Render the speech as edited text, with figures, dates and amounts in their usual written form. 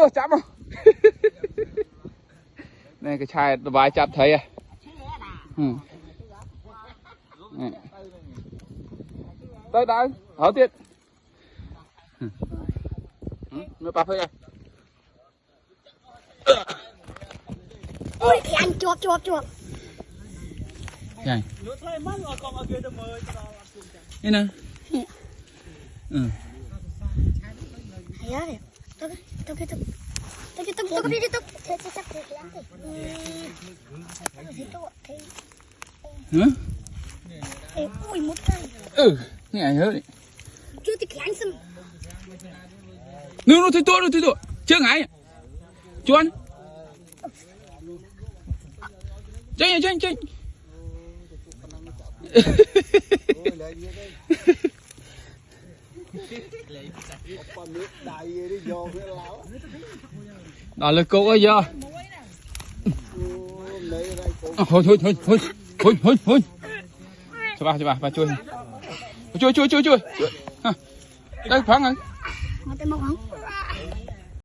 ô chạm không này cái chai vài chặt thấy à tới đây ởទៀតnó bắp thôi à ôi anh chuột này đây nè ui một cái nghe nhớ đi chưa thì kháng xâm nó thấy tôi chưa ngại chuan chơi đó là cô ơi giờ thôi cho bà chui đây phẳng rồi mà tay mọc không